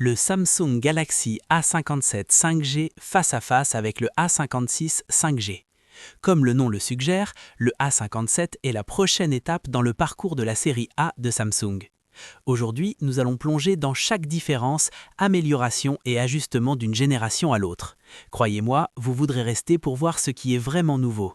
le Samsung Galaxy A57 5G face à face avec le A56 5G. Comme le nom le suggère, le A57 est la prochaine étape dans le parcours de la série A de Samsung. Aujourd'hui, nous allons plonger dans chaque différence, amélioration et ajustement d'une génération à l'autre. Croyez-moi, vous voudrez rester pour voir ce qui est vraiment nouveau.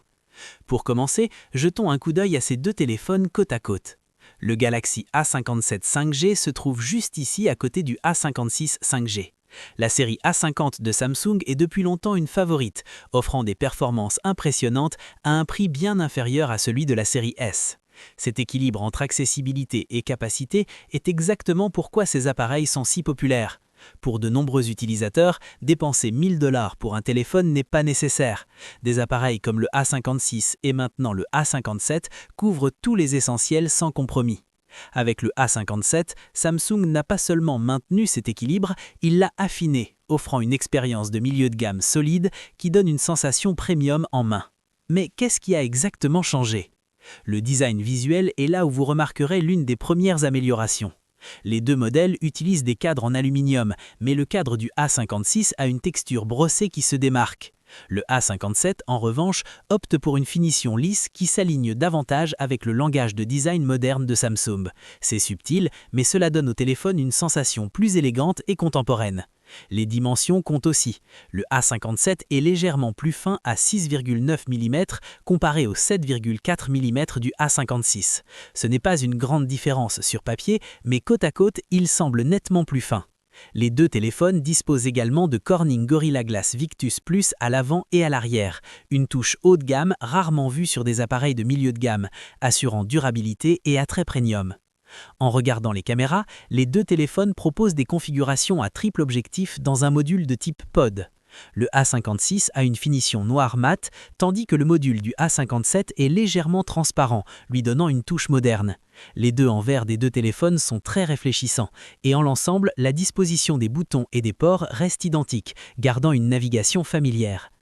Pour commencer, jetons un coup d'œil à ces deux téléphones côte à côte. Le Galaxy A57 5G se trouve juste ici à côté du A56 5G. La série A50 de Samsung est depuis longtemps une favorite, offrant des performances impressionnantes à un prix bien inférieur à celui de la série S. Cet équilibre entre accessibilité et capacité est exactement pourquoi ces appareils sont si populaires. Pour de nombreux utilisateurs, dépenser 1000 $ pour un téléphone n'est pas nécessaire. Des appareils comme le A56 et maintenant le A57 couvrent tous les essentiels sans compromis. Avec le A57, Samsung n'a pas seulement maintenu cet équilibre, il l'a affiné, offrant une expérience de milieu de gamme solide qui donne une sensation premium en main. Mais qu'est-ce qui a exactement changé ? Le design visuel est là où vous remarquerez l'une des premières améliorations. Les deux modèles utilisent des cadres en aluminium, mais le cadre du A56 a une texture brossée qui se démarque. Le A57, en revanche, opte pour une finition lisse qui s'aligne davantage avec le langage de design moderne de Samsung. C'est subtil, mais cela donne au téléphone une sensation plus élégante et contemporaine. Les dimensions comptent aussi. Le A57 est légèrement plus fin à 6,9 mm comparé au 7,4 mm du A56. Ce n'est pas une grande différence sur papier, mais côte à côte, il semble nettement plus fin. Les deux téléphones disposent également de Corning Gorilla Glass Victus Plus à l'avant et à l'arrière, une touche haut de gamme rarement vue sur des appareils de milieu de gamme, assurant durabilité et attrait premium. En regardant les caméras, les deux téléphones proposent des configurations à triple objectif dans un module de type pod. Le A56 a une finition noir mat, tandis que le module du A57 est légèrement transparent, lui donnant une touche moderne. Les deux envers des deux téléphones sont très réfléchissants, et en l'ensemble, la disposition des boutons et des ports reste identique, gardant une navigation familière.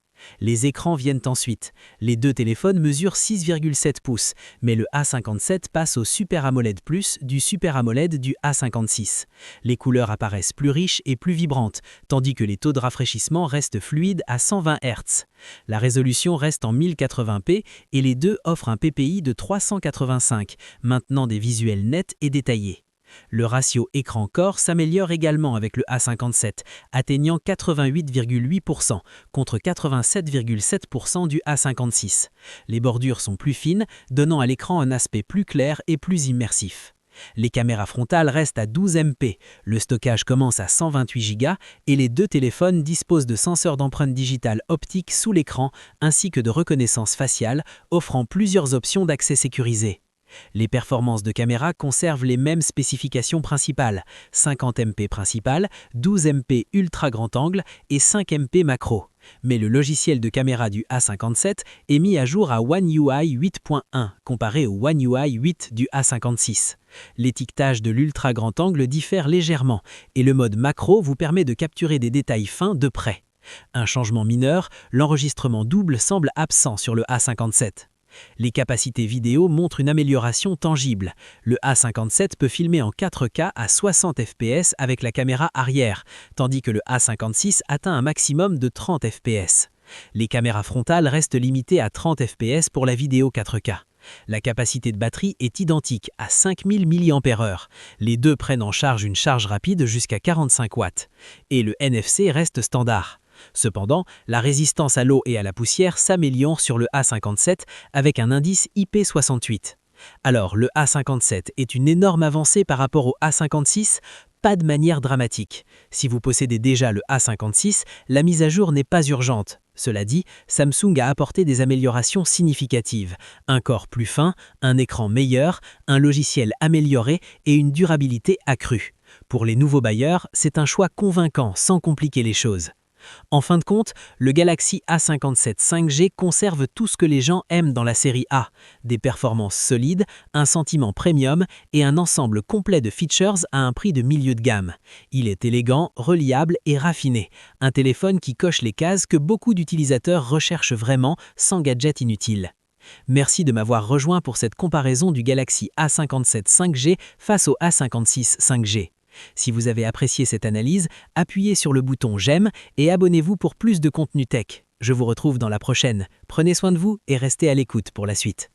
Les écrans viennent ensuite. Les deux téléphones mesurent 6,7 pouces, mais le A57 passe au Super AMOLED Plus du Super AMOLED du A56. Les couleurs apparaissent plus riches et plus vibrantes, tandis que les taux de rafraîchissement restent fluides à 120 Hz. La résolution reste en 1080p et les deux offrent un PPI de 385, maintenant des visuels nets et détaillés. Le ratio écran-corps s'améliore également avec le A57, atteignant 88,8% contre 87,7% du A56. Les bordures sont plus fines, donnant à l'écran un aspect plus clair et plus immersif. Les caméras frontales restent à 12 MP, le stockage commence à 128 Go et les deux téléphones disposent de senseurs d'empreinte digitale optique sous l'écran ainsi que de reconnaissance faciale, offrant plusieurs options d'accès sécurisé. Les performances de caméra conservent les mêmes spécifications principales, 50 MP principal, 12 MP ultra grand angle et 5 MP macro. Mais le logiciel de caméra du A57 est mis à jour à One UI 8.1 comparé au One UI 8 du A56. L'étiquetage de l'ultra grand angle diffère légèrement et le mode macro vous permet de capturer des détails fins de près. Un changement mineur, l'enregistrement double semble absent sur le A57. Les capacités vidéo montrent une amélioration tangible. Le A57 peut filmer en 4K à 60 fps avec la caméra arrière, tandis que le A56 atteint un maximum de 30 fps. Les caméras frontales restent limitées à 30 fps pour la vidéo 4K. La capacité de batterie est identique à 5000 mAh. Les deux prennent en charge une charge rapide jusqu'à 45 watts. Et le NFC reste standard. Cependant, la résistance à l'eau et à la poussière s'améliore sur le A57 avec un indice IP68. Alors, le A57 est une énorme avancée par rapport au A56 ? Pas de manière dramatique. Si vous possédez déjà le A56, la mise à jour n'est pas urgente. Cela dit, Samsung a apporté des améliorations significatives. Un corps plus fin, un écran meilleur, un logiciel amélioré et une durabilité accrue. Pour les nouveaux bailleurs, c'est un choix convaincant sans compliquer les choses. En fin de compte, le Galaxy A57 5G conserve tout ce que les gens aiment dans la série A, des performances solides, un sentiment premium et un ensemble complet de features à un prix de milieu de gamme. Il est élégant, reliable et raffiné, un téléphone qui coche les cases que beaucoup d'utilisateurs recherchent vraiment sans gadget inutile. Merci de m'avoir rejoint pour cette comparaison du Galaxy A57 5G face au A56 5G. Si vous avez apprécié cette analyse, appuyez sur le bouton j'aime et abonnez-vous pour plus de contenu tech. Je vous retrouve dans la prochaine. Prenez soin de vous et restez à l'écoute pour la suite.